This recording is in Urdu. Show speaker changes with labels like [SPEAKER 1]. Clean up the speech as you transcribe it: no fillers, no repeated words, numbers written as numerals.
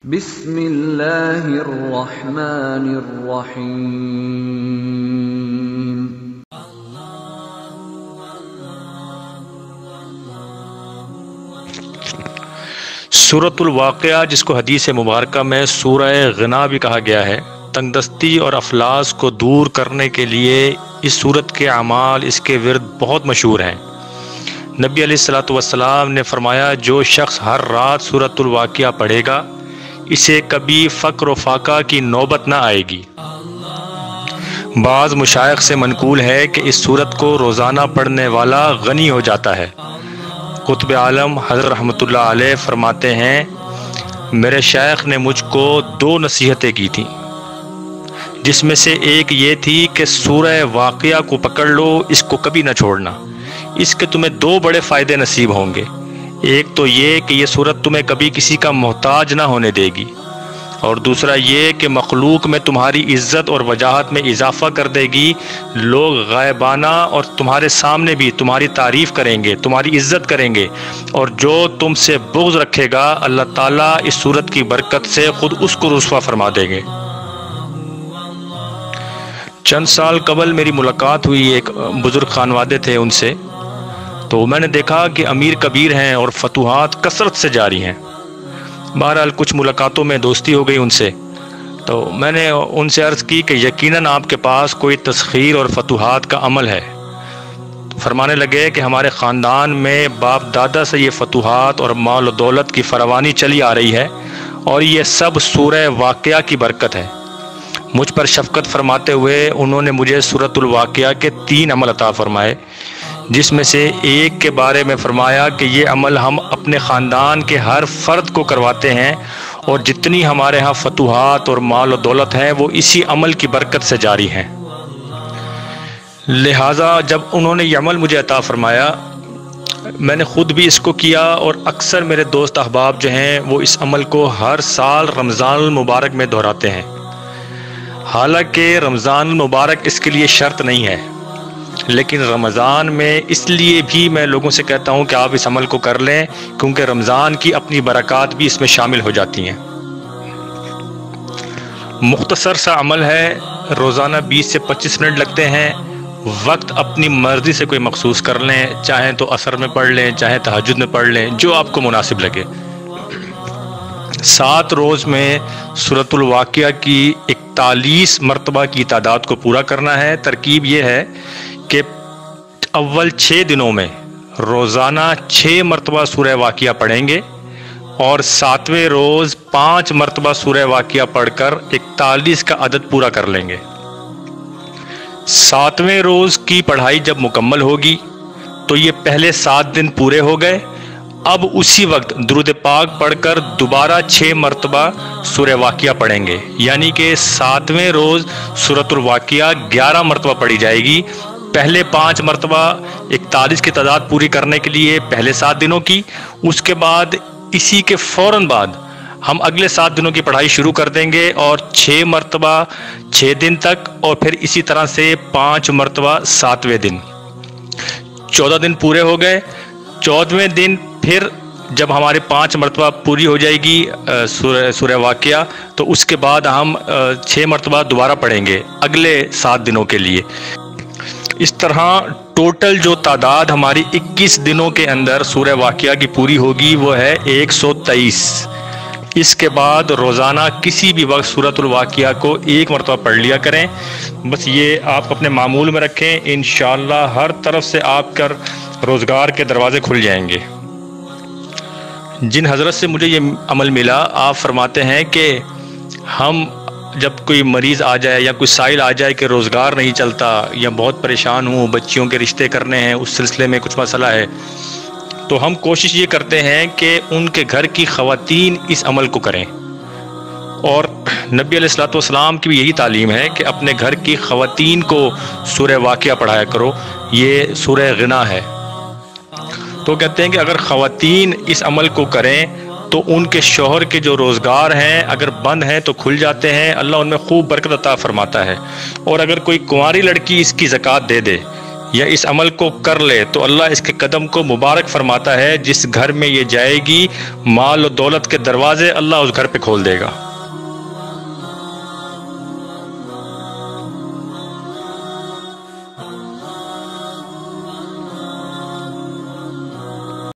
[SPEAKER 1] بسم اللہ الرحمن الرحیم۔
[SPEAKER 2] سورۃ الواقعہ، جس کو حدیث مبارکہ میں سورہ غنا بھی کہا گیا ہے، تنگ دستی اور افلاس کو دور کرنے کے لیے اس سورت کے اعمال، اس کے ورد بہت مشہور ہیں۔ نبی علیہ الصلوۃ والسلام نے فرمایا، جو شخص ہر رات سورۃ الواقعہ پڑھے گا اسے کبھی فقر و فاقہ کی نوبت نہ آئے گی۔ بعض مشائخ سے منقول ہے کہ اس سورت کو روزانہ پڑھنے والا غنی ہو جاتا ہے۔ قطب عالم حضرت رحمۃ اللہ علیہ فرماتے ہیں، میرے شیخ نے مجھ کو 2 نصیحتیں کی تھیں، جس میں سے ایک یہ تھی کہ سورہ واقعہ کو پکڑ لو، اس کو کبھی نہ چھوڑنا، اس کے تمہیں 2 بڑے فائدے نصیب ہوں گے۔ ایک تو یہ کہ یہ سورت تمہیں کبھی کسی کا محتاج نہ ہونے دے گی، اور دوسرا یہ کہ مخلوق میں تمہاری عزت اور وجاہت میں اضافہ کر دے گی۔ لوگ غائبانہ اور تمہارے سامنے بھی تمہاری تعریف کریں گے، تمہاری عزت کریں گے، اور جو تم سے بغض رکھے گا اللہ تعالیٰ اس سورت کی برکت سے خود اس کو رسوا فرما دیں گے۔ چند سال قبل میری ملاقات ہوئی، ایک بزرگ خانوادے تھے ان سے، تو میں نے دیکھا کہ امیر کبیر ہیں اور فتوحات کثرت سے جاری ہیں۔ بہرحال کچھ ملاقاتوں میں دوستی ہو گئی ان سے، تو میں نے ان سے عرض کی کہ یقیناً آپ کے پاس کوئی تسخیر اور فتوحات کا عمل ہے۔ فرمانے لگے کہ ہمارے خاندان میں باپ دادا سے یہ فتوحات اور مال و دولت کی فراوانی چلی آ رہی ہے، اور یہ سب سورہ واقعہ کی برکت ہے۔ مجھ پر شفقت فرماتے ہوئے انہوں نے مجھے سورۃ الواقعہ کے 3 عمل عطا فرمائے، جس میں سے ایک کے بارے میں فرمایا کہ یہ عمل ہم اپنے خاندان کے ہر فرد کو کرواتے ہیں، اور جتنی ہمارے ہاں فتوحات اور مال و دولت ہیں وہ اسی عمل کی برکت سے جاری ہیں۔ لہٰذا جب انہوں نے یہ عمل مجھے عطا فرمایا، میں نے خود بھی اس کو کیا، اور اکثر میرے دوست احباب جو ہیں وہ اس عمل کو ہر سال رمضان المبارک میں دہراتے ہیں۔ حالانکہ رمضان المبارک اس کے لیے شرط نہیں ہے، لیکن رمضان میں اس لیے بھی میں لوگوں سے کہتا ہوں کہ آپ اس عمل کو کر لیں، کیونکہ رمضان کی اپنی برکات بھی اس میں شامل ہو جاتی ہیں۔ مختصر سا عمل ہے، روزانہ 20 سے 25 منٹ لگتے ہیں۔ وقت اپنی مرضی سے کوئی مخصوص کر لیں، چاہیں تو عصر میں پڑھ لیں، چاہیں تہجد میں پڑھ لیں، جو آپ کو مناسب لگے۔ 7 روز میں سورۃ الواقعہ کی 41 مرتبہ کی تعداد کو پورا کرنا ہے۔ ترکیب یہ ہے کہ اول 6 دنوں میں روزانہ 6 مرتبہ سورہ واقعہ پڑھیں گے، اور 7ویں روز 5 مرتبہ سورہ واقعہ پڑھ کر 41 کا عدد پورا کر لیں گے۔ 7ویں روز کی پڑھائی جب مکمل ہوگی تو یہ پہلے 7 دن پورے ہو گئے۔ اب اسی وقت درود پاک پڑھ کر دوبارہ 6 مرتبہ سورہ واقعہ پڑھیں گے، یعنی کہ 7ویں روز سورۃ الواقعہ 11 مرتبہ پڑھی جائے گی۔ پہلے 5 مرتبہ 41 کی تعداد پوری کرنے کے لیے پہلے 7 دنوں کی، اس کے بعد اسی کے فوراً بعد ہم اگلے 7 دنوں کی پڑھائی شروع کر دیں گے، اور 6 مرتبہ 6 دن تک، اور پھر اسی طرح سے 5 مرتبہ 7ویں دن۔ 14 دن پورے ہو گئے۔ 14ویں دن پھر جب ہمارے 5 مرتبہ پوری ہو جائے گی سورہ واقعہ، تو اس کے بعد ہم 6 مرتبہ دوبارہ پڑھیں گے اگلے 7 دنوں کے لیے۔ اس طرح ٹوٹل جو تعداد ہماری 21 دنوں کے اندر سورہ واقعہ کی پوری ہوگی وہ ہے 123۔ اس کے بعد روزانہ کسی بھی وقت سورۃ الواقعہ کو 1 مرتبہ پڑھ لیا کریں۔ بس یہ آپ اپنے معمول میں رکھیں، انشاءاللہ ہر طرف سے آپ کر روزگار کے دروازے کھل جائیں گے۔ جن حضرت سے مجھے یہ عمل ملا، آپ فرماتے ہیں کہ ہم جب کوئی مریض آ جائے یا کوئی سائل آ جائے کہ روزگار نہیں چلتا یا بہت پریشان ہوں، بچیوں کے رشتے کرنے ہیں، اس سلسلے میں کچھ مسئلہ ہے، تو ہم کوشش یہ کرتے ہیں کہ ان کے گھر کی خواتین اس عمل کو کریں، اور نبی علیہ الصلوۃ والسلام کی بھی یہی تعلیم ہے کہ اپنے گھر کی خواتین کو سورہ واقعہ پڑھایا کرو۔ یہ سورہ غنا ہے، تو کہتے ہیں کہ اگر خواتین اس عمل کو کریں تو ان کے شوہر کے جو روزگار ہیں اگر بند ہیں تو کھل جاتے ہیں، اللہ ان میں خوب برکت عطا فرماتا ہے۔ اور اگر کوئی کنواری لڑکی اس کی زکوٰۃ دے دے، یا اس عمل کو کر لے تو اللہ اس کے قدم کو مبارک فرماتا ہے. جس گھر میں یہ جائے گی مال و دولت کے دروازے اللہ اس گھر پہ کھول دے گا.